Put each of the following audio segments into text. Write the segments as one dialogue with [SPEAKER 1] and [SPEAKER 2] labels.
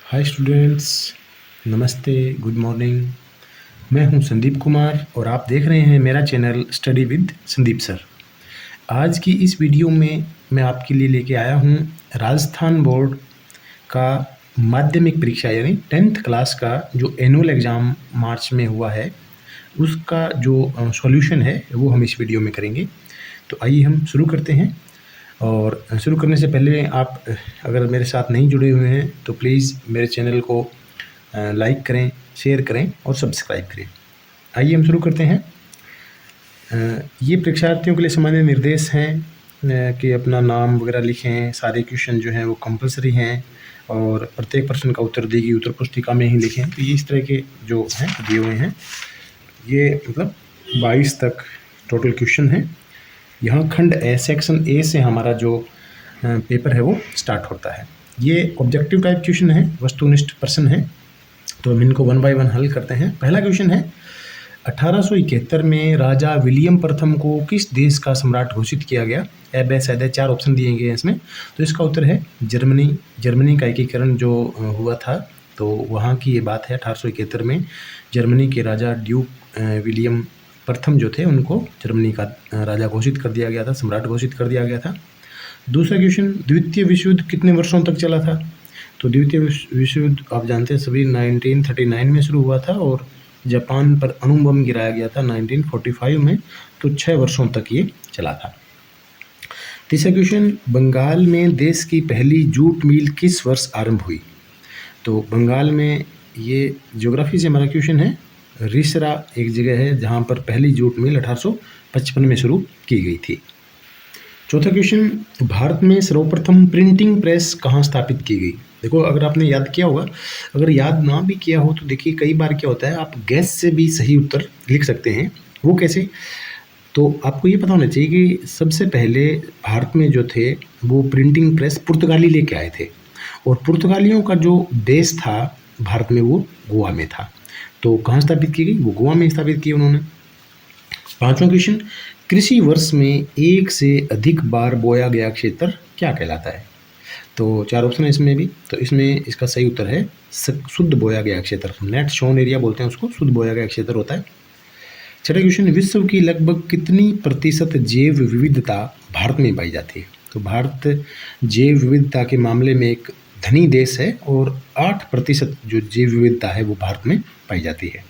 [SPEAKER 1] Hi students, नमस्ते, good morning. मैं हूं संदीप कुमार और आप देख रहे हैं मेरा channel study with Sandeep sir. आज की इस वीडियो में मैं आपके लिए लेके आया हूं राजस्थान बोर्ड का माध्यमिक परीक्षा यानी 10th क्लास का जो एनुअल एग्ज़ाम मार्च में हुआ है उसका जो सॉल्यूशन है वो हम इस वीडियो में करेंगे। तो आइए हम शुरू करते हैं। और शुरू करने से पहले आप अगर मेरे साथ नहीं जुड़े हुए हैं तो प्लीज़ मेरे चैनल को लाइक करें, शेयर करें और सब्सक्राइब करें। आइए हम शुरू करते हैं। ये परीक्षार्थियों के लिए सामान्य निर्देश हैं कि अपना नाम वगैरह लिखें। सारे क्वेश्चन जो हैं वो कंपलसरी हैं और प्रत्येक प्रश्न का उत्तर दी गई उत्तर पुस्तिका में ही लिखें। तो ये इस तरह के जो हैं दिए हुए हैं, ये मतलब 22 तक टोटल क्वेश्चन हैं। यहाँ खंड ए सेक्शन ए से हमारा जो पेपर है वो स्टार्ट होता है। ये ऑब्जेक्टिव टाइप क्वेश्चन है, वस्तुनिष्ठ प्रश्न है। तो हम इनको वन बाय वन हल करते हैं। पहला क्वेश्चन है 1871 में राजा विलियम प्रथम को किस देश का सम्राट घोषित किया गया? A B C D 4 option दिए गए हैं इसमें। तो इसका उत्तर है जर्मनी। जर्मनी का एकीकरण जो हुआ था तो वहाँ की ये बात है। 1871 में जर्मनी के राजा ड्यूक विलियम प्रथम जो थे उनको जर्मनी का राजा घोषित कर दिया गया था, सम्राट घोषित कर दिया गया था। दूसरा क्वेश्चन, द्वितीय विश्व युद्ध कितने वर्षों तक चला था? तो द्वितीय विश्व युद्ध आप जानते हैं सभी 1939 में शुरू हुआ था और जापान पर अणु बम गिराया गया था 1945 में। तो 6 वर्षों तक ये चला था। तीसरा क्वेश्चन, बंगाल में देश की पहली जूट मिल किस वर्ष आरंभ हुई? तो बंगाल में ये ज्योग्राफी से हमारा क्वेश्चन है। रिसरा एक जगह है जहाँ पर पहली जूट मिल 1855 में शुरू की गई थी। चौथा क्वेश्चन, भारत में सर्वप्रथम प्रिंटिंग प्रेस कहाँ स्थापित की गई? देखो, अगर आपने याद किया होगा, अगर याद ना भी किया हो तो देखिए कई बार क्या होता है, आप गैस से भी सही उत्तर लिख सकते हैं। वो कैसे? तो आपको ये पता होना चाहिए कि सबसे पहले भारत में जो थे वो प्रिंटिंग प्रेस पुर्तगाली लेके आए थे और पुर्तगालियों का जो बेस था भारत में वो गोवा में था। तो कहाँ स्थापित की गई? वो गोवा में स्थापित की उन्होंने। पांचवा क्वेश्चन, कृषि वर्ष में एक से अधिक बार बोया गया क्षेत्र क्या कहलाता है? तो 4 ऑप्शन है इसमें भी। तो इसमें इसका सही उत्तर है शुद्ध बोया गया क्षेत्र। नेट शोन एरिया बोलते हैं उसको, शुद्ध बोया गया क्षेत्र होता है। छठा क्वेश्चन, विश्व की लगभग कितनी प्रतिशत जैव विविधता भारत में पाई जाती है? तो भारत जैव विविधता के मामले में एक धनी देश है और 8% जो जैव विविधता है वो भारत में पाई जाती है।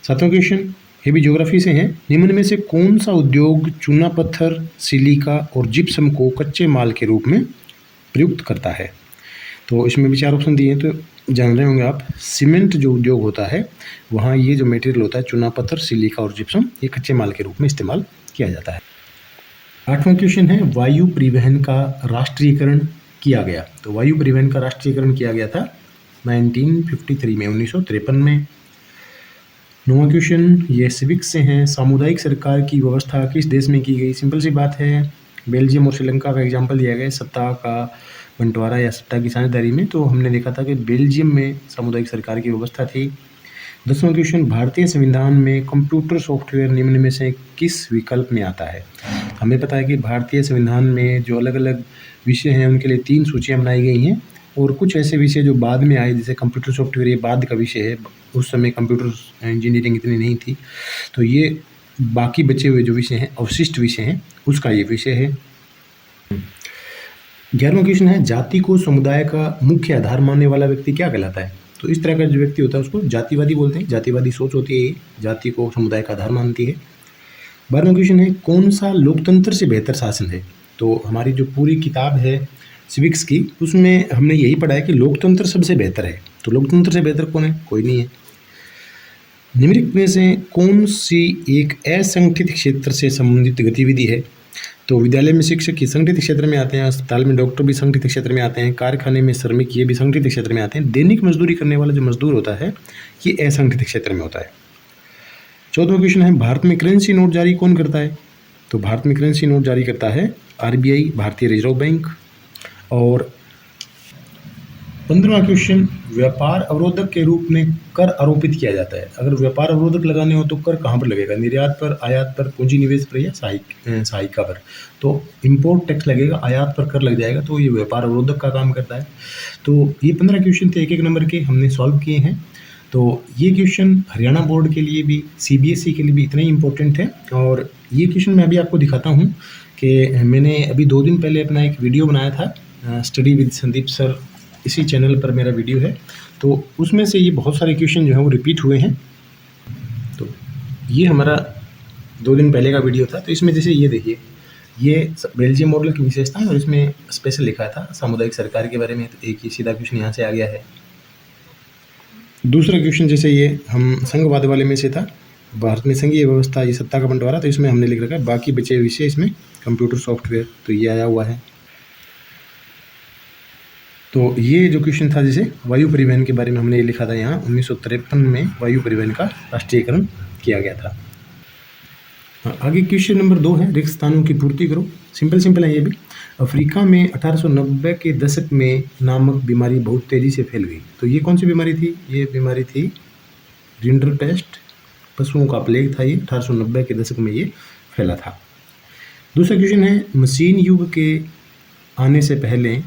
[SPEAKER 1] सातवां क्वेश्चन, ये भी ज्योग्राफी से है। निम्न में से कौन सा उद्योग चूना पत्थर, सिलिका और जिप्सम को कच्चे माल के रूप में प्रयुक्त करता है? तो इसमें भी 4 ऑप्शन दिए हैं। तो जान रहे होंगे आप, सीमेंट जो उद्योग होता है वहाँ ये जो मटेरियल होता है चूना पत्थर, सिलिका और जिप्सम, ये कच्चे माल के रूप में इस्तेमाल किया जाता है। 8वां क्वेश्चन है, वायु परिवहन का राष्ट्रीयकरण किया गया? तो वायु परिवहन का राष्ट्रीयकरण किया गया था 1953 में, 1953 में। 9वां क्वेश्चन, ये सिविक्स से हैं। सामुदायिक सरकार की व्यवस्था किस देश में की गई? सिंपल सी बात है, बेल्जियम और श्रीलंका का एग्जाम्पल दिया गया है सत्ता का बंटवारा या सत्ता की साझेदारी में। तो हमने देखा था कि बेल्जियम में सामुदायिक सरकार की व्यवस्था थी। 10वां क्वेश्चन, भारतीय संविधान में कंप्यूटर सॉफ्टवेयर निम्न में से किस विकल्प में आता है? हमें पता है कि भारतीय संविधान में जो अलग अलग विषय हैं उनके लिए 3 सूचियाँ बनाई गई हैं और कुछ ऐसे विषय जो बाद में आए, जैसे कंप्यूटर सॉफ्टवेयर ये बाद का विषय है, उस समय कंप्यूटर इंजीनियरिंग इतनी नहीं थी। तो ये बाकी बचे हुए जो विषय हैं, अवशिष्ट विषय हैं, उसका ये विषय है। 11वां क्वेश्चन है, जाति को समुदाय का मुख्य आधार मानने वाला व्यक्ति क्या कहलाता है? तो इस तरह का जो व्यक्ति होता है उसको जातिवादी बोलते हैं। जातिवादी सोच होती है, जाति को समुदाय का आधार मानती है। 12वां क्वेश्चन है, कौन सा लोकतंत्र से बेहतर शासन है? तो हमारी जो पूरी किताब है सिविक्स की, उसमें हमने यही पढ़ा है कि लोकतंत्र सबसे बेहतर है। तो लोकतंत्र से बेहतर कौन है? कोई नहीं है। निम्नलिखित में से कौन सी एक असंगठित क्षेत्र से संबंधित गतिविधि है? तो विद्यालय में शिक्षक की संगठित क्षेत्र में आते हैं, अस्पताल में डॉक्टर भी संगठित क्षेत्र में आते हैं, कारखाने में श्रमिक ये भी संगठित क्षेत्र में आते हैं। दैनिक मजदूरी करने वाला जो मजदूर होता है ये असंगठित क्षेत्र में होता है। 14वां क्वेश्चन है, भारत में करेंसी नोट जारी कौन करता है? तो भारत में करेंसी नोट जारी करता है RBI, भारतीय रिजर्व बैंक। और 15वां क्वेश्चन, व्यापार अवरोधक के रूप में कर आरोपित किया जाता है। अगर व्यापार अवरोधक लगाने हो तो कर कहाँ पर लगेगा? निर्यात पर, आयात पर, पूंजी निवेश पर या सहायिका पर? तो इम्पोर्ट टैक्स लगेगा, आयात पर कर लग जाएगा, तो ये व्यापार अवरोधक का काम करता है। तो ये 15 क्वेश्चन थे, एक नंबर के हमने सॉल्व किए हैं। तो ये क्वेश्चन हरियाणा बोर्ड के लिए भी, CBSE के लिए भी इतने ही इम्पोर्टेंट है। और ये क्वेश्चन मैं अभी आपको दिखाता हूँ कि मैंने अभी 2 दिन पहले अपना एक वीडियो बनाया था, स्टडी विद संदीप सर, इसी चैनल पर मेरा वीडियो है। तो उसमें से ये बहुत सारे क्वेश्चन जो हैं वो रिपीट हुए हैं। तो ये हमारा 2 दिन पहले का वीडियो था। तो इसमें जैसे ये देखिए, ये बेल्जियम मॉडल की विशेषता है और इसमें स्पेशल लिखा था सामुदायिक सरकार के बारे में। तो एक ही सीधा क्वेश्चन यहाँ से आ गया है। दूसरा क्वेश्चन जैसे ये हम संघवाद वाले में से था, भारत में संघीय व्यवस्था, ये सत्ता का बंटवारा, तो इसमें हमने लिख रखा है बाकी बचे विषय इसमें कंप्यूटर सॉफ्टवेयर, तो ये आया हुआ है। तो ये जो क्वेश्चन था जैसे वायु परिवहन के बारे में हमने ये लिखा था यहाँ 1953 में वायु परिवहन का राष्ट्रीयकरण किया गया था। आगे क्वेश्चन नंबर 2 है, रिक्त स्थानों की पूर्ति करो। सिंपल है ये भी। अफ्रीका में 1890 के दशक में नामक बीमारी बहुत तेज़ी से फैल गई। तो ये कौन सी बीमारी थी? ये बीमारी थी रिंडरपेस्ट, पशुओं का प्लेग था। ये 1890 के दशक में ये फैला था। दूसरा क्वेश्चन है, मशीन युग के आने से पहले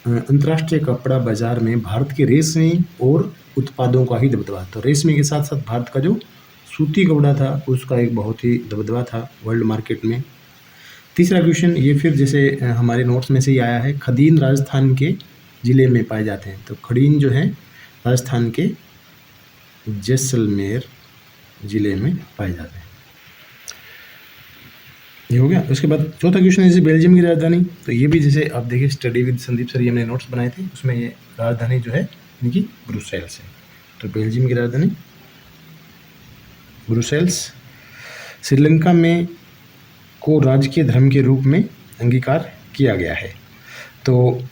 [SPEAKER 1] अंतर्राष्ट्रीय कपड़ा बाजार में भारत के रेशमी और उत्पादों का ही दबदबा। तो रेशमी के साथ साथ भारत का जो सूती कपड़ा था उसका एक बहुत ही दबदबा था वर्ल्ड मार्केट में। तीसरा क्वेश्चन ये फिर जैसे हमारे नोट्स में से ही आया है, खदीन राजस्थान के ज़िले में पाए जाते हैं। तो खदीन जो है राजस्थान के जैसलमेर ज़िले में पाए जाते हैं। ये हो गया। उसके बाद चौथा क्वेश्चन है जैसे बेल्जियम की राजधानी। तो ये भी जैसे आप देखिए स्टडी विद संदीप सर, ये हमने नोट्स बनाए थे, उसमें ये राजधानी जो है इनकी ब्रुसेल्स है। तो बेल्जियम की राजधानी ब्रुसेल्स। श्रीलंका में को राजकीय धर्म के रूप में अंगीकार किया गया है। तो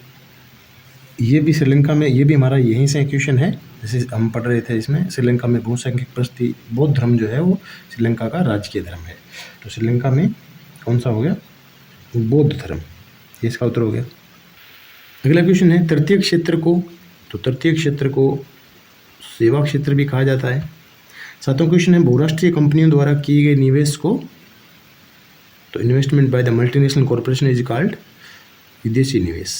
[SPEAKER 1] ये भी श्रीलंका में, ये भी हमारा यहीं से क्वेश्चन है, जैसे हम पढ़ रहे थे इसमें। श्रीलंका में बहुसंख्यक बस्ती बौद्ध धर्म जो है वो श्रीलंका का राजकीय धर्म है। तो श्रीलंका में कौन सा हो गया? बौद्ध धर्म, ये इसका उत्तर हो गया। अगला क्वेश्चन है, तृतीय क्षेत्र को, तो तृतीय क्षेत्र को सेवा क्षेत्र भी कहा जाता है। सातवां क्वेश्चन है, बहुराष्ट्रीय कंपनियों द्वारा किए गए निवेश को, तो investment by the multinational corporation is called विदेशी निवेश।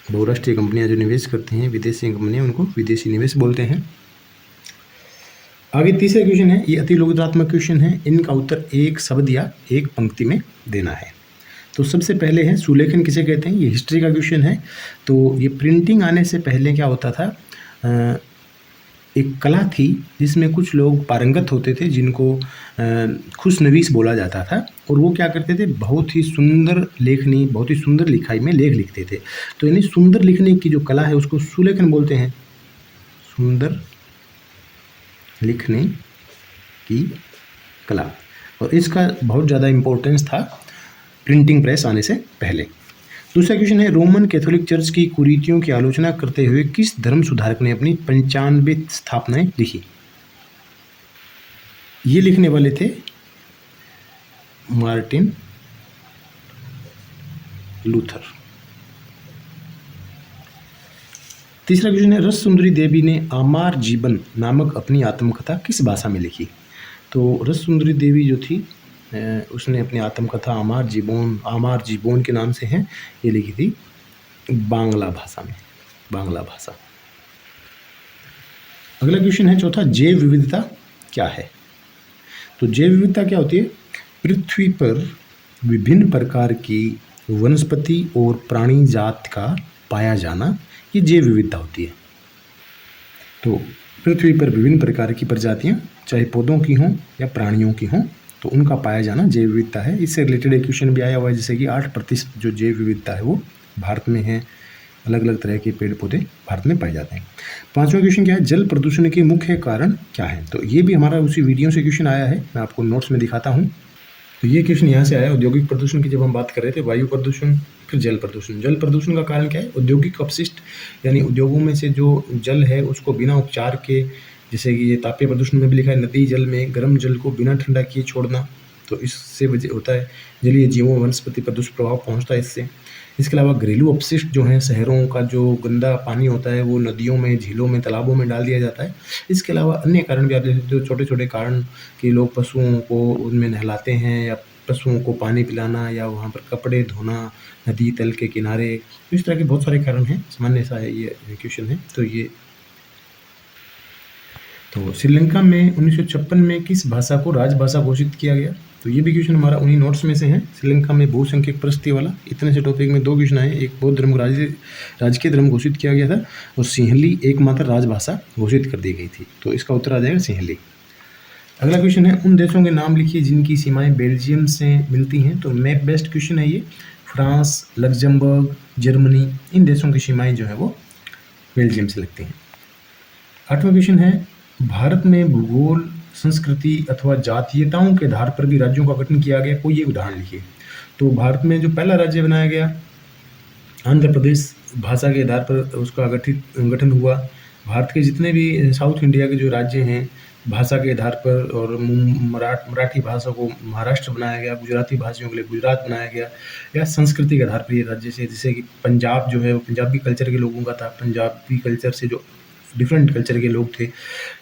[SPEAKER 1] बहुराष्ट्रीय कंपनियां जो निवेश करती हैं, विदेशी कंपनियां, उनको विदेशी निवेश बोलते हैं। आगे तीसरा क्वेश्चन है, ये अति लोकतात्मक क्वेश्चन है, इनका उत्तर एक शब्द या एक पंक्ति में देना है। तो सबसे पहले है सुलेखन किसे कहते हैं? ये हिस्ट्री का क्वेश्चन है। तो ये प्रिंटिंग आने से पहले क्या होता था, एक कला थी जिसमें कुछ लोग पारंगत होते थे जिनको खुशनवीस बोला जाता था, और वो क्या करते थे, बहुत ही सुंदर लेखनी, बहुत ही सुंदर लिखाई में लेख लिखते थे। तो यानी सुंदर लिखने की जो कला है उसको सुलेखन बोलते हैं, सुंदर लिखने की कला। और इसका बहुत ज़्यादा इम्पोर्टेंस था प्रिंटिंग प्रेस आने से पहले। दूसरा क्वेश्चन है, रोमन कैथोलिक चर्च की कुरीतियों की आलोचना करते हुए किस धर्म सुधारक ने अपनी 95 स्थापनाएं लिखी? ये लिखने वाले थे मार्टिन लूथर। तीसरा क्वेश्चन है, रस सुंदरी देवी ने आमार जीवन नामक अपनी आत्मकथा किस भाषा में लिखी? तो रस सुंदरी देवी जो थी उसने अपनी आत्मकथा आमार जीवन के नाम से है, ये लिखी थी बांग्ला भाषा में, बांग्ला भाषा। अगला क्वेश्चन है चौथा, जैव विविधता क्या है? तो जैव विविधता क्या होती है? पृथ्वी पर विभिन्न प्रकार की वनस्पति और प्राणी जात का पाया जाना, ये जैव विविधता होती है। तो पृथ्वी पर विभिन्न प्रकार की प्रजातियां, चाहे पौधों की हों या प्राणियों की हों, तो उनका पाया जाना जैव विविधता है। इससे रिलेटेड एक क्वेश्चन भी आया हुआ है, जैसे कि 8% जो जैव विविधता है वो भारत में है, अलग अलग तरह के पेड़ पौधे भारत में पाए जाते हैं। पांचवा क्वेश्चन क्या है, जल प्रदूषण के मुख्य कारण क्या है? तो ये भी हमारा उसी वीडियो से क्वेश्चन आया है, मैं आपको नोट्स में दिखाता हूँ। तो ये क्वेश्चन यहाँ से आया, औद्योगिक प्रदूषण की जब हम बात कर रहे थे, वायु प्रदूषण, फिर जल प्रदूषण। जल प्रदूषण का कारण क्या है? औद्योगिक अपशिष्ट, यानी उद्योगों में से जो जल है उसको बिना उपचार के, जैसे कि ये तापीय प्रदूषण में भी लिखा है, नदी जल में गर्म जल को बिना ठंडा किए छोड़ना, तो इससे वजह होता है जलीय जीवों वनस्पति पर दुष्प्रभाव पहुँचता है इससे। इसके अलावा घरेलू अपशिष्ट जो हैं, शहरों का जो गंदा पानी होता है वो नदियों में, झीलों में, तालाबों में डाल दिया जाता है। इसके अलावा अन्य कारण भी आप देख सकते हो, छोटे-छोटे कारण कि लोग पशुओं को उनमें नहलाते हैं या पशुओं को पानी पिलाना या वहाँ पर कपड़े धोना, नदी तल के किनारे, इस तरह के बहुत सारे कारण हैं। सामान्य सा है ये क्वेश्चन है। तो श्रीलंका में 1956 में किस भाषा को राजभाषा घोषित किया गया? तो ये भी क्वेश्चन हमारा उन्हीं नोट्स में से है। श्रीलंका में बहुसंख्यक परिस्थिति वाला, इतने से टॉपिक में 2 क्वेश्चन आए। एक बौद्ध धर्म को राजकीय धर्म घोषित किया गया था और सिंहली एकमात्र राजभाषा घोषित कर दी गई थी। तो इसका उत्तर आ जाएगा सिंहली। अगला क्वेश्चन है, उन देशों के नाम लिखिए जिनकी सीमाएं बेल्जियम से मिलती हैं। तो मैप बेस्ड क्वेश्चन है ये। फ्रांस, लग्जमबर्ग, जर्मनी, इन देशों की सीमाएं जो है वो बेल्जियम से लगती हैं। 8वां क्वेश्चन है, भारत में भूगोल, संस्कृति अथवा जातीयताओं के आधार पर भी राज्यों का गठन किया गया, कोई एक उदाहरण लिखिए। तो भारत में जो पहला राज्य बनाया गया आंध्र प्रदेश, भाषा के आधार पर उसका गठन हुआ। भारत के जितने भी साउथ इंडिया के जो राज्य हैं, भाषा के आधार पर, और मराठी भाषा को महाराष्ट्र बनाया गया, गुजराती भाषियों के लिए गुजरात बनाया गया, या संस्कृति के आधार पर ये राज्य से, जैसे कि पंजाब जो है वो पंजाबी कल्चर के लोगों का था। पंजाबी कल्चर से जो डिफरेंट कल्चर के लोग थे,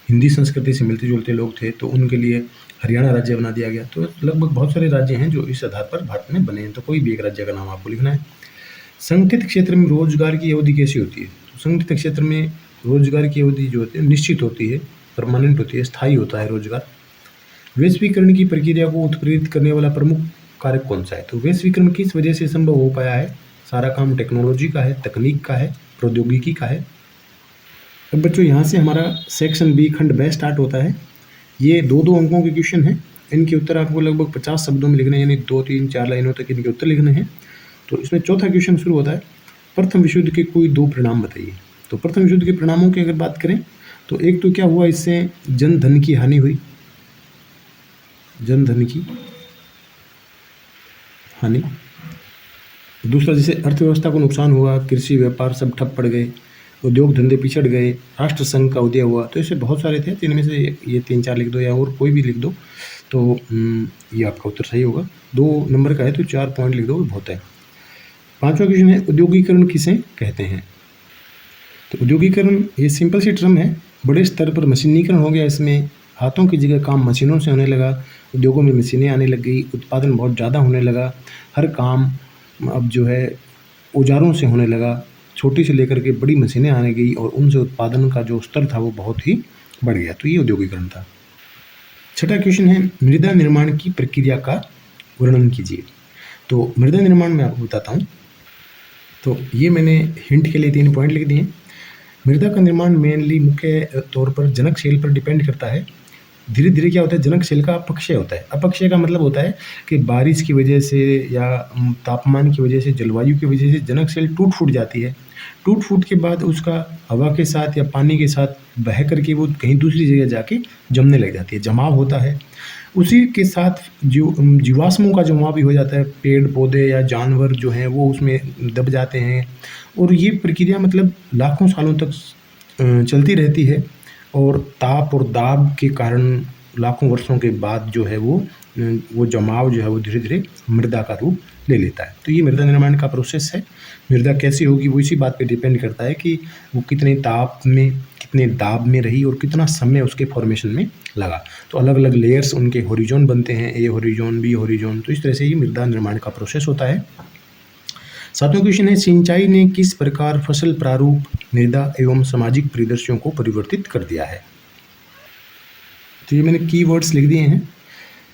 [SPEAKER 1] हिंदी संस्कृति से मिलते जुलते लोग थे, तो उनके लिए हरियाणा राज्य बना दिया गया। तो लगभग बहुत सारे राज्य हैं जो इस आधार पर भारत में बने हैं। तो कोई भी एक राज्य का नाम आपको लिखना है। संगठित क्षेत्र में रोजगार की अवधि कैसी होती है? तो संगठित क्षेत्र में रोजगार की अवधि जो होती है निश्चित होती है, परमानेंट होती है, स्थायी होता है रोजगार। वैश्वीकरण की प्रक्रिया को उत्प्रेरित करने वाला प्रमुख कारक कौन सा है? तो वैश्वीकरण किस वजह से संभव हो पाया है? सारा काम टेक्नोलॉजी का है, तकनीक का है, प्रौद्योगिकी का है। अब बच्चों यहाँ से हमारा सेक्शन बी खंड ब स्टार्ट होता है। ये 2-2 अंकों के क्वेश्चन हैं। इनके उत्तर आपको लगभग 50 शब्दों में लिखने हैं, यानी 2, 3, 4 लाइनों तक इनके उत्तर लिखने हैं। तो इसमें चौथा क्वेश्चन शुरू होता है, प्रथम विश्व युद्ध के कोई 2 परिणाम बताइए। तो प्रथम विश्व युद्ध के परिणामों की अगर बात करें तो एक तो क्या हुआ, इससे जन धन की हानि हुई, जन धन की हानि। दूसरा, जैसे अर्थव्यवस्था को नुकसान हुआ, कृषि व्यापार सब ठप पड़ गए, उद्योग धंधे पिछड़ गए, राष्ट्र संघ का उदय हुआ। तो ऐसे बहुत सारे थे, इनमें से ये 3-4 लिख दो या और कोई भी लिख दो, तो ये आपका उत्तर सही होगा। 2 नंबर का है तो 4 पॉइंट लिख दो, बहुत है। 5वां क्वेश्चन है, औद्योगिकरण किसे कहते हैं? तो औद्योगिकरण ये सिंपल सी टर्म है, बड़े स्तर पर मशीनीकरण हो गया, इसमें हाथों की जगह काम मशीनों से होने लगा, उद्योगों में मशीनें आने लग गई, उत्पादन बहुत ज़्यादा होने लगा, हर काम अब जो है औजारों से होने लगा, छोटी से लेकर के बड़ी मशीनें आने गई और उनसे उत्पादन का जो स्तर था वो बहुत ही बढ़ गया। तो ये औद्योगिकरण था। 6वां क्वेश्चन है, मृदा निर्माण की प्रक्रिया का वर्णन कीजिए। तो मृदा निर्माण में आपको बताता हूँ। तो ये मैंने हिंट के लिए 3 पॉइंट लिख दिए। मृदा का निर्माण मेनली मुख्य तौर पर जनकशैल पर डिपेंड करता है। धीरे धीरे क्या होता है, जनकशैल का अपक्षय होता है। अपक्षय का मतलब होता है कि बारिश की वजह से या तापमान की वजह से, जलवायु की वजह से जनकशैल टूट फूट जाती है। टूट फूट के बाद उसका हवा के साथ या पानी के साथ बह करके वो कहीं दूसरी जगह जाके जमने लग जाती है, जमाव होता है। उसी के साथ जीवाश्मों का जमाव भी हो जाता है, पेड़ पौधे या जानवर जो हैं वो उसमें दब जाते हैं, और ये प्रक्रिया मतलब लाखों सालों तक चलती रहती है, और ताप और दाब के कारण लाखों वर्षों के बाद जो है वो जमाव जो है वो धीरे धीरे मृदा का रूप ले लेता है। तो ये मृदा निर्माण का प्रोसेस है। मृदा कैसी होगी वो इसी बात पे डिपेंड करता है कि वो कितने ताप में, कितने दाब में रही और कितना समय उसके फॉर्मेशन में लगा। तो अलग अलग लेयर्स उनके होरिजोन बनते हैं, ए होरिजोन, बी होरिजोन। तो इस तरह से ही मृदा निर्माण का प्रोसेस होता है। 7वां क्वेश्चन है, सिंचाई ने किस प्रकार फसल प्रारूप, मृदा एवं सामाजिक परिदृश्यों को परिवर्तित कर दिया है? तो ये मैंने कीवर्ड्स लिख दिए हैं।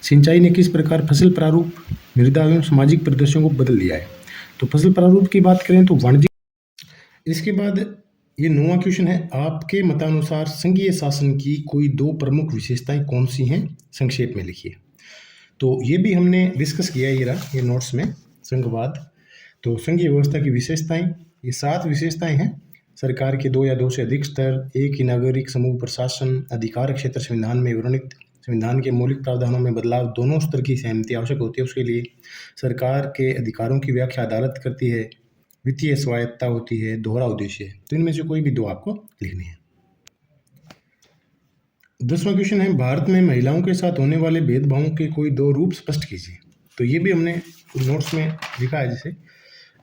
[SPEAKER 1] सिंचाई ने किस प्रकार फसल प्रारूप, मृदा एवं सामाजिक परिदृश्यों को बदल दिया है? तो फसल प्रारूप की बात करें तो वाणिज्य। इसके बाद ये 9वां क्वेश्चन है, आपके मतानुसार संघीय शासन की कोई 2 प्रमुख विशेषताएं कौन सी हैं? संक्षेप में लिखिए। तो ये भी हमने डिस्कस किया ये नोट्स में, संघवाद। तो संघीय व्यवस्था की विशेषताएं, ये 7 विशेषताएं हैं। सरकार के 2 या 2 से अधिक स्तर, एक ही नागरिक समूह पर शासन, अधिकार क्षेत्र संविधान में वर्णित, संविधान के मौलिक प्रावधानों में बदलाव, दोनों स्तर की सहमति आवश्यक होती है उसके लिए। सरकार के अधिकारों की व्याख्या अदालत करती है, वित्तीय स्वायत्तता होती है, दोहरा उद्देश्य है। तो इनमें से कोई भी 2 आपको लिखनी है। 10वां क्वेश्चन है, भारत में महिलाओं के साथ होने वाले भेदभावों के कोई 2 रूप स्पष्ट कीजिए। तो ये भी हमने नोट्स में लिखा है। जैसे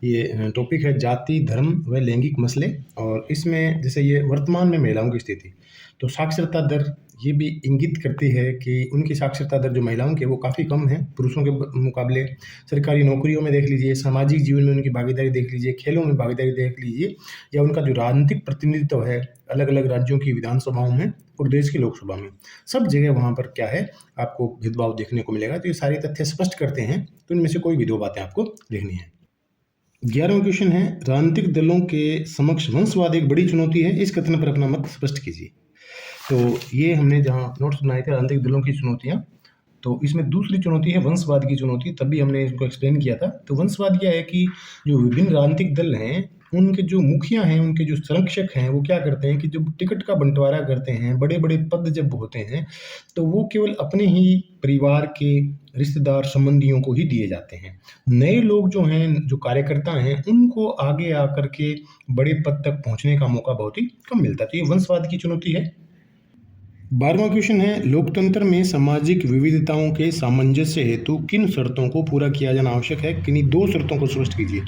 [SPEAKER 1] ये टॉपिक है जाति, धर्म व लैंगिक मसले। और इसमें जैसे ये वर्तमान में महिलाओं की स्थिति, तो साक्षरता दर ये भी इंगित करती है कि उनकी साक्षरता दर जो महिलाओं की है वो काफ़ी कम है पुरुषों के मुकाबले। सरकारी नौकरियों में देख लीजिए, सामाजिक जीवन में उनकी भागीदारी देख लीजिए, खेलों में भागीदारी देख लीजिए, या उनका जो राजनीतिक प्रतिनिधित्व है अलग अलग राज्यों की विधानसभाओं में और देश की लोकसभा में, सब जगह वहाँ पर क्या है आपको भेदभाव देखने को मिलेगा। तो ये सारे तथ्य स्पष्ट करते हैं, तो इनमें से कोई भी दो बातें आपको लिखनी है। 11वां क्वेश्चन है, राजनीतिक दलों के समक्ष वंशवाद एक बड़ी चुनौती है, इस कथन पर अपना मत स्पष्ट कीजिए। तो ये हमने जहाँ नोट्स बनाए थे राजनीतिक दलों की चुनौतियाँ, तो इसमें दूसरी चुनौती है वंशवाद की चुनौती। तभी हमने इसको एक्सप्लेन किया था। तो वंशवाद क्या है कि जो विभिन्न राजनीतिक दल हैं, उनके जो मुखिया हैं, उनके जो संरक्षक हैं, वो क्या करते हैं कि जब टिकट का बंटवारा करते हैं, बड़े बड़े पद जब होते हैं, तो वो केवल अपने ही परिवार के रिश्तेदार संबंधियों को ही दिए जाते हैं। नए लोग जो हैं, जो कार्यकर्ता हैं, उनको आगे आकर के बड़े पद तक पहुंचने का मौका बहुत ही कम मिलता है। तो ये वंशवाद की चुनौती है। 12वां क्वेश्चन है, लोकतंत्र में सामाजिक विविधताओं के सामंजस्य हेतु किन शर्तों को पूरा किया जाना आवश्यक है? किन्हीं दो शर्तों को स्पष्ट कीजिए।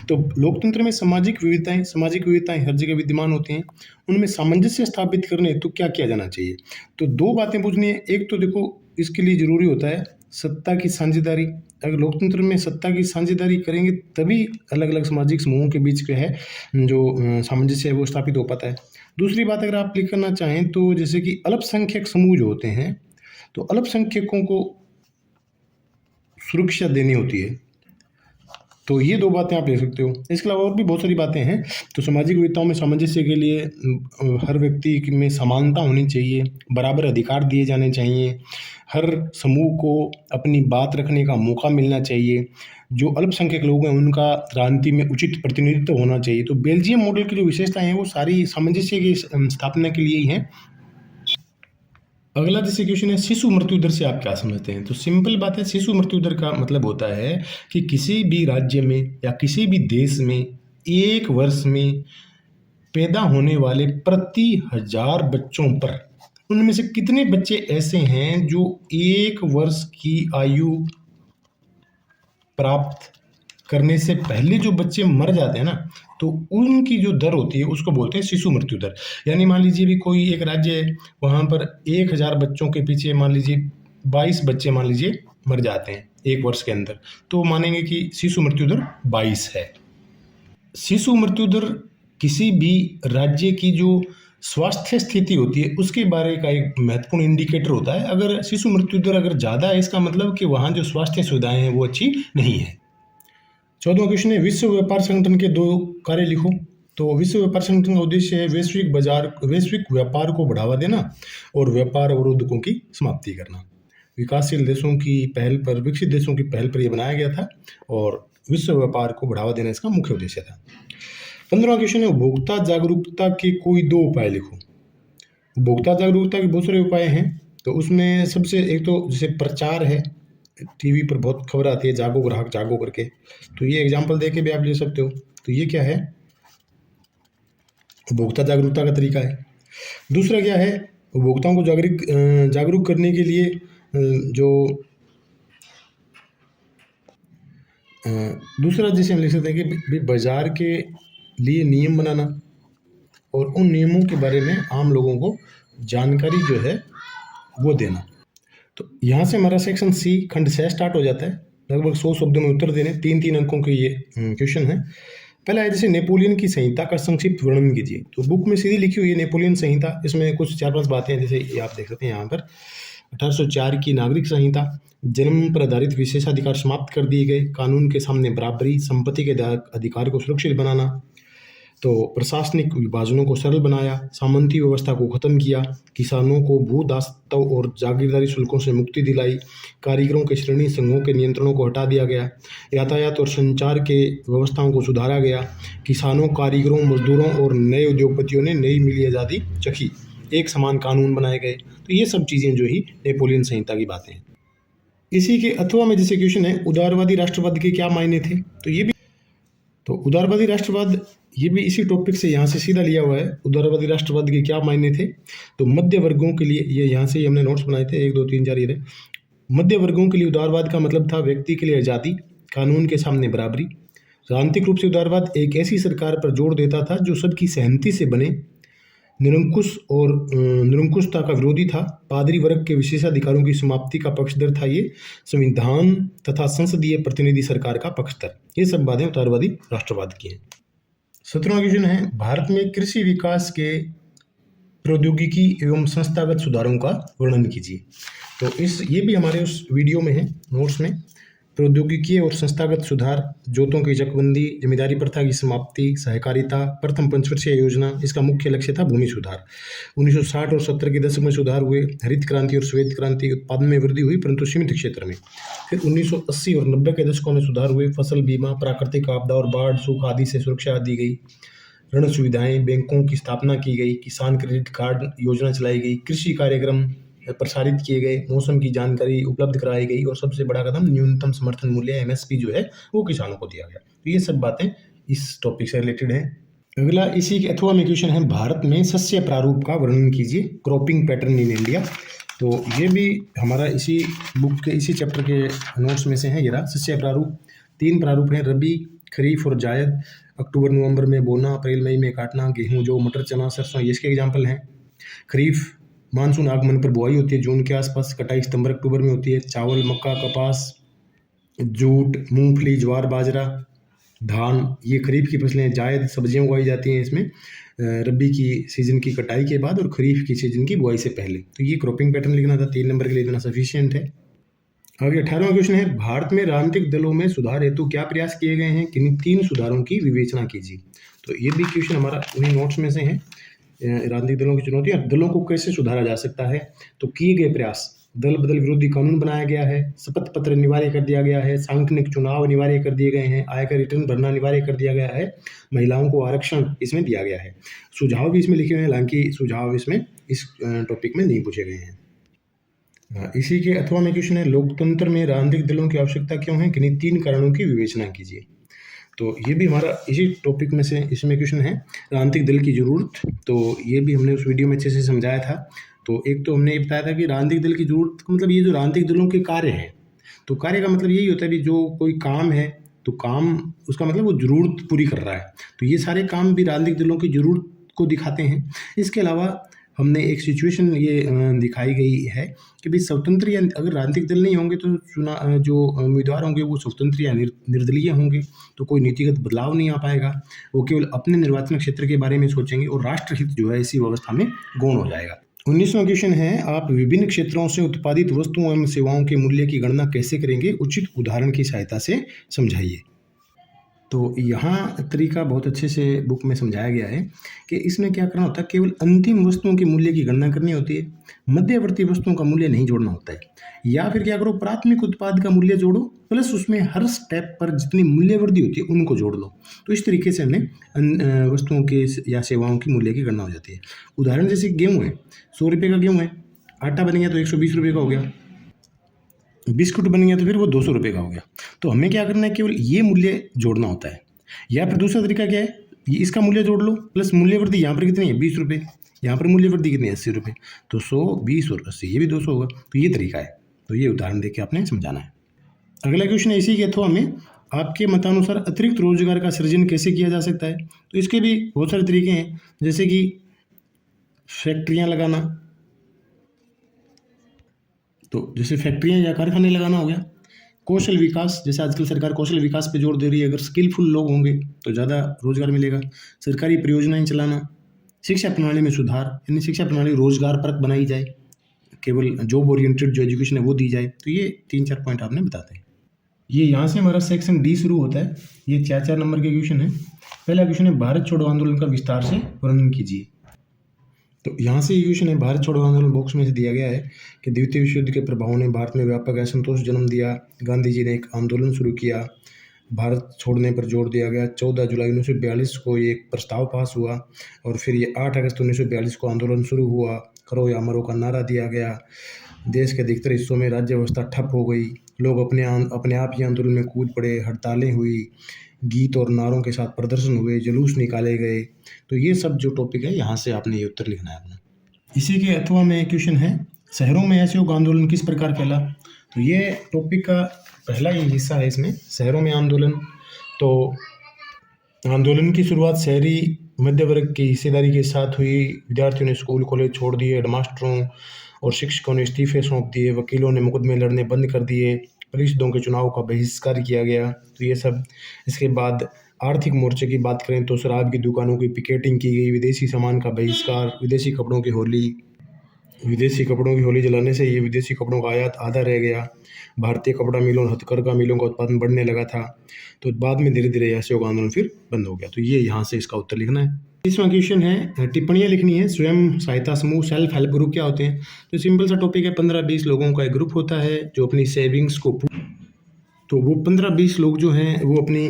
[SPEAKER 1] तो लोकतंत्र में सामाजिक विविधताएं हर जगह विद्यमान होती हैं, उनमें सामंजस्य स्थापित करने हेतु क्या किया जाना चाहिए? तो दो बातें पूछनी है। एक तो देखो, इसके लिए जरूरी होता है सत्ता की साझेदारी। अगर लोकतंत्र में सत्ता की साझेदारी करेंगे तभी अलग अलग सामाजिक समूहों के बीच जो है जो सामंजस्य है वो स्थापित हो पाता है। दूसरी बात अगर आप क्लिक करना चाहें तो जैसे कि अल्पसंख्यक समूह जो होते हैं, तो अल्पसंख्यकों को सुरक्षा देनी होती है। तो ये दो बातें आप ले सकते हो। इसके अलावा और भी बहुत सारी बातें हैं। तो सामाजिक विविधताओं में सामंजस्य के लिए हर व्यक्ति में समानता होनी चाहिए, बराबर अधिकार दिए जाने चाहिए, हर समूह को अपनी बात रखने का मौका मिलना चाहिए, जो अल्पसंख्यक लोग हैं उनका राजनीति में उचित प्रतिनिधित्व होना चाहिए। तो बेल्जियम मॉडल की जो विशेषताएं हैं वो सारी सामंजस्य की स्थापना के लिए ही हैं। अगला जैसे क्वेश्चन है, शिशु मृत्यु दर से आप क्या समझते हैं? तो सिंपल बात है, शिशु मृत्यु दर का मतलब होता है कि किसी भी राज्य में या किसी भी देश में एक वर्ष में पैदा होने वाले प्रति 1000 बच्चों पर उनमें से कितने बच्चे ऐसे हैं जो एक वर्ष की आयु प्राप्त करने से पहले जो बच्चे मर जाते हैं ना, तो उनकी जो दर होती है उसको बोलते हैं शिशु मृत्यु दर। यानी मान लीजिए भी कोई एक राज्य है, वहाँ पर 1000 बच्चों के पीछे मान लीजिए 22 बच्चे मान लीजिए मर जाते हैं एक वर्ष के अंदर, तो मानेंगे कि शिशु मृत्यु दर 22 है। शिशु मृत्यु दर किसी भी राज्य की जो स्वास्थ्य स्थिति होती है उसके बारे का एक महत्वपूर्ण इंडिकेटर होता है। अगर शिशु मृत्यु दर अगर ज़्यादा है, इसका मतलब कि वहाँ जो स्वास्थ्य सुविधाएं हैं वो अच्छी नहीं है। 14वां क्वेश्चन है, विश्व व्यापार संगठन के दो कार्य लिखो। तो विश्व व्यापार संगठन का उद्देश्य है वैश्विक व्यापार को बढ़ावा देना और व्यापार अवरोधकों की समाप्ति करना। विकासशील देशों की पहल पर, विकसित देशों की पहल पर यह बनाया गया था और विश्व व्यापार को बढ़ावा देना इसका मुख्य उद्देश्य था। 15वां क्वेश्चन है, उपभोक्ता जागरूकता के कोई दो उपाय लिखो। उपभोक्ता जागरूकता के बहुत सारे उपाय हैं, तो उसमें सबसे एक तो जैसे प्रचार है, टीवी पर बहुत खबर आती है जागो ग्राहक जागो करके, तो ये एग्जांपल दे के भी आप ले सकते हो। तो ये क्या है, उपभोक्ता जागरूकता का तरीका है। दूसरा क्या है, उपभोक्ताओं को जागरूक करने के लिए दूसरा जैसे हम लिख सकते हैं कि बाजार के लिए नियम बनाना और उन नियमों के बारे में आम लोगों को जानकारी जो है वो देना। तो यहाँ से हमारा सेक्शन सी खंड 6 स्टार्ट हो जाता है। लगभग 100 शब्दों में उत्तर देने, 3-3 अंकों के ये क्वेश्चन है। पहला है जैसे नेपोलियन की संहिता का संक्षिप्त वर्णन कीजिए। तो बुक में सीधी लिखी हुई है नेपोलियन संहिता, इसमें कुछ 4-5 बातें हैं, जैसे आप देख सकते हैं यहाँ पर 1804 की नागरिक संहिता, जन्म पर आधारित विशेषाधिकार समाप्त कर दिए गए, कानून के सामने बराबरी, संपत्ति के अधिकार को सुरक्षित बनाना, तो प्रशासनिक विभाजनों को सरल बनाया, सामंती व्यवस्था को खत्म किया, किसानों को भू दासत्व और जागीरदारी शुल्कों से मुक्ति दिलाई, कारीगरों के श्रेणी संघों के नियंत्रणों को हटा दिया गया, यातायात और संचार के व्यवस्थाओं को सुधारा गया, किसानों, कारीगरों, मजदूरों और नए उद्योगपतियों ने नई मिली आज़ादी चखी, एक समान कानून बनाए गए। तो ये सब चीज़ें जो ही नेपोलियन संहिता की बातें हैं। इसी के अथवा में जैसे क्वेश्चन है, उदारवादी राष्ट्रवाद के क्या मायने थे? तो ये भी, तो उदारवादी राष्ट्रवाद ये भी इसी टॉपिक से यहाँ से सीधा लिया हुआ है। उदारवादी राष्ट्रवाद के क्या मायने थे? तो मध्य वर्गों के लिए, ये यहाँ से ही हमने नोट्स बनाए थे, 1 2 3 4 ये रहे। मध्य वर्गों के लिए उदारवाद का मतलब था व्यक्ति के लिए आज़ादी, कानून के सामने बराबरी, राजनीतिक रूप से उदारवाद एक ऐसी सरकार पर जोर देता था जो सबकी सहमति से बने, निरंकुशता का विरोधी था, पादरी वर्ग के विशेषाधिकारों की समाप्ति का पक्षधर था, ये संविधान तथा संसदीय प्रतिनिधि सरकार का पक्षधर। ये सब बातें उदारवादी राष्ट्रवाद की हैं। 17वां क्वेश्चन है, भारत में कृषि विकास के प्रौद्योगिकी एवं संस्थागत सुधारों का वर्णन कीजिए। तो ये भी हमारे उस वीडियो में है, नोट्स में। प्रौद्योगिकी और संस्थागत सुधार, जोतों की जकबंदी, जमींदारी प्रथा की समाप्ति, सहकारिता, प्रथम पंचवर्षीय योजना, इसका मुख्य लक्ष्य था भूमि सुधार। 1960 और 70 के दशक में सुधार हुए। हरित क्रांति और श्वेत क्रांति, उत्पादन में वृद्धि हुई परंतु सीमित क्षेत्र में। फिर 1980 और 90 के दशकों में सुधार हुए। फसल बीमा, प्राकृतिक आपदा और बाढ़, सूखा आदि से सुरक्षा दी गई। ऋण सुविधाएं, बैंकों की स्थापना की गई, किसान क्रेडिट कार्ड योजना चलाई गई, कृषि कार्यक्रम प्रसारित किए गए, मौसम की जानकारी उपलब्ध कराई गई और सबसे बड़ा कदम न्यूनतम समर्थन मूल्य एमएसपी जो है वो किसानों को दिया गया। तो ये सब बातें इस टॉपिक से रिलेटेड हैं। अगला इसी के अथवा में क्वेश्चन है, भारत में शस्य प्रारूप का वर्णन कीजिए, क्रॉपिंग पैटर्न इन इंडिया। तो ये भी हमारा इसी बुक के इसी चैप्टर के नोट्स में से है। ये रहा शस्य प्रारूप। 3 प्रारूप हैं, रबी, खरीफ और जायद। अक्टूबर नवंबर में बोना, अप्रैल मई में काटना। गेहूं, जौ, मटर, चना, सरसों, ये इसके एग्जाम्पल हैं। खरीफ मानसून आगमन पर बुआई होती है, जून के आसपास। कटाई सितंबर अक्टूबर में होती है। चावल, मक्का, कपास, जूट, मूंगफली, ज्वार, बाजरा, धान, ये खरीफ की फसलें। जायद सब्जियां उगाई जाती हैं इसमें रबी की सीजन की कटाई के बाद और खरीफ की सीजन की बुआई से पहले। तो ये क्रॉपिंग पैटर्न लिखना था, 3 नंबर के लिए इतना सफिशिएंट है। आगे 18वां क्वेश्चन है, भारत में राजनीतिक दलों में सुधार हेतु क्या प्रयास किए गए हैं, किन्हीं 3 सुधारों की विवेचना कीजिए। तो ये भी क्वेश्चन हमारा उन्हीं नोट्स में से है। राजनीतिक दलों की चुनौतियां, दलों को कैसे सुधारा जा सकता है। तो किए गए प्रयास, दल बदल विरोधी कानून बनाया गया है, शपथ पत्र अनिवार्य कर दिया गया है, सांगठनिक चुनाव अनिवार्य कर दिए गए हैं, आयकर रिटर्न भरना अनिवार्य कर दिया गया है, महिलाओं को आरक्षण इसमें दिया गया है। सुझाव भी इसमें लिखे हुए हैं, हालांकि सुझाव इसमें इस टॉपिक में नहीं पूछे गए हैं। इसी के अथवा में क्वेश्चन है, लोकतंत्र में राजनीतिक दलों की आवश्यकता क्यों है, किन्हीं 3 कारणों की विवेचना कीजिए। तो ये भी हमारा इसी टॉपिक में से इसमें क्वेश्चन है, राजनीतिक दल की जरूरत। तो ये भी हमने उस वीडियो में अच्छे से समझाया था। तो एक तो हमने ये बताया था कि राजनीतिक दल की जरूरत का मतलब ये जो राजनीतिक दलों के कार्य हैं, तो कार्य का मतलब यही होता है कि जो कोई काम है तो काम उसका मतलब वो जरूरत पूरी कर रहा है। तो ये सारे काम भी राजनीतिक दलों की जरूरत को दिखाते हैं। इसके अलावा हमने एक सिचुएशन ये दिखाई गई है कि भाई स्वतंत्र या अगर राजनीतिक दल नहीं होंगे तो जो उम्मीदवार होंगे वो स्वतंत्र या निर्दलीय होंगे, तो कोई नीतिगत बदलाव नहीं आ पाएगा। वो केवल अपने निर्वाचन क्षेत्र के बारे में सोचेंगे और राष्ट्रहित जो है इसी व्यवस्था में गौण हो जाएगा। 19वां क्वेश्चन है, आप विभिन्न क्षेत्रों से उत्पादित वस्तुओं एवं सेवाओं के मूल्य की गणना कैसे करेंगे, उचित उदाहरण की सहायता से समझाइए। तो यहाँ तरीका बहुत अच्छे से बुक में समझाया गया है कि इसमें क्या करना होता है, केवल अंतिम वस्तुओं के मूल्य की गणना करनी होती है, मध्यवर्ती वस्तुओं का मूल्य नहीं जोड़ना होता है। या फिर क्या करो, प्राथमिक उत्पाद का मूल्य जोड़ो प्लस उसमें हर स्टेप पर जितनी मूल्य वृद्धि होती है उनको जोड़ लो। तो इस तरीके से हमें वस्तुओं के या सेवाओं की मूल्य की गणना हो जाती है। उदाहरण जैसे गेहूँ है, 100 रुपये का गेहूँ है, आटा बन गया तो 120 रुपये का हो गया, बिस्कुट बन गया तो फिर वो 200 रुपये का हो गया। तो हमें क्या करना है, केवल ये मूल्य जोड़ना होता है। या फिर दूसरा तरीका क्या है, ये इसका मूल्य जोड़ लो प्लस मूल्य वृद्धि यहाँ पर कितनी है 20 रुपये, यहाँ पर मूल्य वृद्धि कितनी है 80 रुपये, तो 100, 20 और 80 ये भी 200 होगा। तो ये तरीका है, तो ये उदाहरण देके आपने समझाना है। अगला क्वेश्चन है, इसी के अथवा में आपके मतानुसार अतिरिक्त रोजगार का सृजन कैसे किया जा सकता है। तो इसके भी बहुत सारे तरीके हैं, जैसे कि फैक्ट्रियाँ लगाना, तो जैसे फैक्ट्रियाँ या कारखाने लगाना हो गया। कौशल विकास, जैसे आजकल सरकार कौशल विकास पे जोर दे रही है, अगर स्किलफुल लोग होंगे तो ज़्यादा रोजगार मिलेगा। सरकारी परियोजनाएं चलाना, शिक्षा प्रणाली में सुधार, यानी शिक्षा प्रणाली रोजगार परक बनाई जाए, केवल जॉब ओरिएंटेड जो एजुकेशन है वो दी जाए। तो ये 3-4 पॉइंट आपने बताते हैं। ये यहाँ से हमारा सेक्शन डी शुरू होता है। ये 4-4 नंबर के क्वेश्चन है। पहला क्वेश्चन है, भारत छोड़ो आंदोलन का विस्तार से वर्णन कीजिए। तो यहाँ से क्वेश्चन है, भारत छोड़ो आंदोलन बॉक्स में से दिया गया है कि द्वितीय विश्व युद्ध के प्रभाव ने भारत में व्यापक असंतोष जन्म दिया। गांधी जी ने एक आंदोलन शुरू किया, भारत छोड़ने पर जोर दिया गया। 14 जुलाई 1942 को ये एक प्रस्ताव पास हुआ और फिर ये 8 अगस्त 1942 को आंदोलन शुरू हुआ। करो या मरो का नारा दिया गया। देश के अधिकतर हिस्सों में राज्य व्यवस्था ठप हो गई, लोग अपने आप ही आंदोलन में कूद पड़े, हड़तालें हुई, गीत और नारों के साथ प्रदर्शन हुए, जुलूस निकाले गए। तो ये सब जो टॉपिक है यहाँ से आपने ये उत्तर लिखना है अपना। इसी के अथवा में क्वेश्चन है, शहरों में असहयोग आंदोलन किस प्रकार फैला। तो ये टॉपिक का पहला ही हिस्सा है इसमें, शहरों में आंदोलन। तो आंदोलन की शुरुआत शहरी मध्य वर्ग की हिस्सेदारी के साथ हुई। विद्यार्थियों ने स्कूल कॉलेज छोड़ दिए, हेडमास्टरों और शिक्षकों ने इस्तीफे सौंप दिए, वकीलों ने मुकदमे लड़ने बंद कर दिए, परिषदों के चुनाव का बहिष्कार किया गया। तो ये सब इसके बाद आर्थिक मोर्चे की बात करें तो शराब की दुकानों की पिकेटिंग की गई, विदेशी सामान का बहिष्कार, विदेशी कपड़ों की होली जलाने से ये विदेशी कपड़ों का आयात आधा रह गया। भारतीय कपड़ा मिलों और हथकरघा मिलों का उत्पादन बढ़ने लगा था। तो बाद में धीरे धीरे असहयोग आंदोलन फिर बंद हो गया। तो ये यहाँ से इसका उत्तर लिखना है। तीसवां क्वेश्चन है, टिप्पणियाँ लिखनी है। स्वयं सहायता समूह, सेल्फ हेल्प ग्रुप क्या होते हैं? तो सिंपल सा टॉपिक है, 15-20 लोगों का एक ग्रुप होता है जो अपनी सेविंग्स को, तो वो 15-20 लोग जो हैं वो अपनी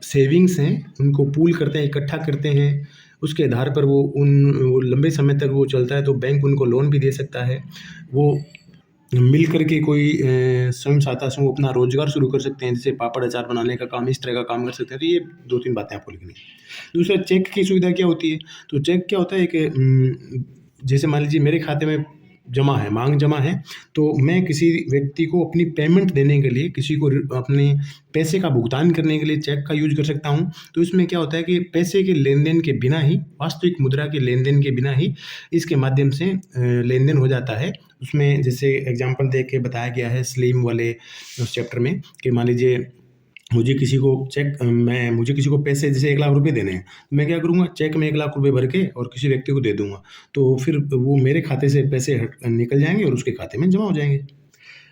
[SPEAKER 1] सेविंग्स हैं उनको पूल करते हैं, इकट्ठा करते हैं। उसके आधार पर वो लंबे समय तक वो चलता है, तो बैंक उनको लोन भी दे सकता है। वो मिल कर के कोई स्वयं सहायता समूह अपना रोजगार शुरू कर सकते हैं, जैसे पापड़ अचार बनाने का काम, इस तरह का काम कर सकते हैं। तो ये 2-3 बातें आपको लिखनी है। दूसरा, चेक की सुविधा क्या होती है? तो चेक क्या होता है कि जैसे मान लीजिए मेरे खाते में जमा है, मांग जमा है, तो मैं किसी व्यक्ति को अपनी पेमेंट देने के लिए, किसी को अपने पैसे का भुगतान करने के लिए चेक का यूज कर सकता हूँ। तो इसमें क्या होता है कि पैसे के लेन देन के बिना ही, वास्तविक मुद्रा के लेन देन के बिना ही इसके माध्यम से लेन देन हो जाता है। उसमें जैसे एग्जांपल दे के बताया गया है स्लीम वाले उस चैप्टर में कि मान लीजिए मुझे किसी को पैसे जैसे 1 लाख रुपए देने हैं, तो मैं क्या करूँगा, चेक में 1 लाख रुपए भर के और किसी व्यक्ति को दे दूँगा। तो फिर वो मेरे खाते से पैसे निकल जाएँगे और उसके खाते में जमा हो जाएँगे।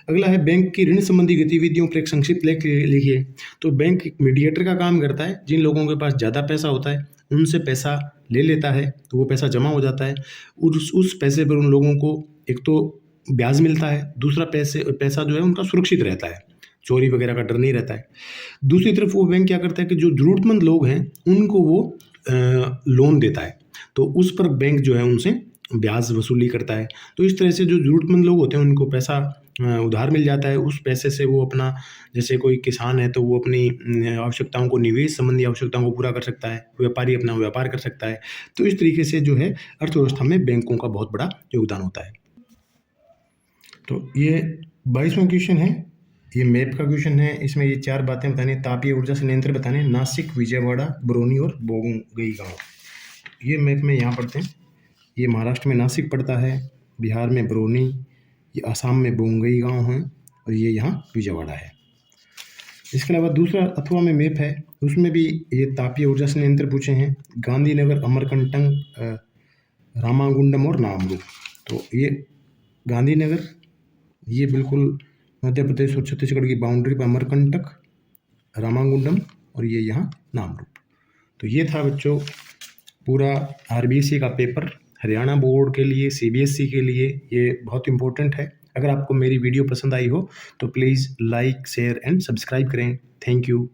[SPEAKER 1] अगला है, बैंक की ऋण संबंधी गतिविधियों पर एक संक्षिप्त लेख लिखिए। तो बैंक एक मीडिएटर का काम करता है। जिन लोगों के पास ज़्यादा पैसा होता है उनसे पैसा ले लेता है, तो वो पैसा जमा हो जाता है। उस पैसे पर उन लोगों को एक तो ब्याज मिलता है, दूसरा पैसा जो है उनका सुरक्षित रहता है, चोरी वगैरह का डर नहीं रहता है। दूसरी तरफ वो बैंक क्या करता है कि जो ज़रूरतमंद लोग हैं उनको वो लोन देता है, तो उस पर बैंक जो है उनसे ब्याज वसूली करता है। तो इस तरह से जो ज़रूरतमंद लोग होते हैं उनको पैसा उधार मिल जाता है। उस पैसे से वो अपना, जैसे कोई किसान है तो वो अपनी आवश्यकताओं को, निवेश संबंधी आवश्यकताओं को पूरा कर सकता है, व्यापारी अपना व्यापार कर सकता है। तो इस तरीके से जो है अर्थव्यवस्था में बैंकों का बहुत बड़ा योगदान होता है। तो ये 22वां क्वेश्चन है, ये मैप का क्वेश्चन है। इसमें ये 4 बातें बतानी, तापीय ऊर्जा संयंत्र बताने, नासिक, विजयवाड़ा, बरौनी और बोंगईगांव। ये मैप में यहाँ पढ़ते हैं। ये महाराष्ट्र में नासिक पड़ता है, बिहार में बरौनी, ये आसाम में बोंगईगांव है और ये यहाँ विजयवाड़ा है। इसके अलावा दूसरा अथवा में मैप है, उसमें भी ये तापीय ऊर्जा संयंत्र पूछे हैं, गांधीनगर, अमरकंटक, रामागुंडम और नामरूप। तो ये गांधीनगर, ये बिल्कुल मध्य प्रदेश और छत्तीसगढ़ की बाउंड्री पर अमरकंटक, रामागुंडम और ये यहाँ नामरूप। तो ये था बच्चों पूरा आरबीएससी का पेपर। हरियाणा बोर्ड के लिए, सीबीएसई के लिए ये बहुत इंपॉर्टेंट है। अगर आपको मेरी वीडियो पसंद आई हो तो please like, share and subscribe करें। Thank you.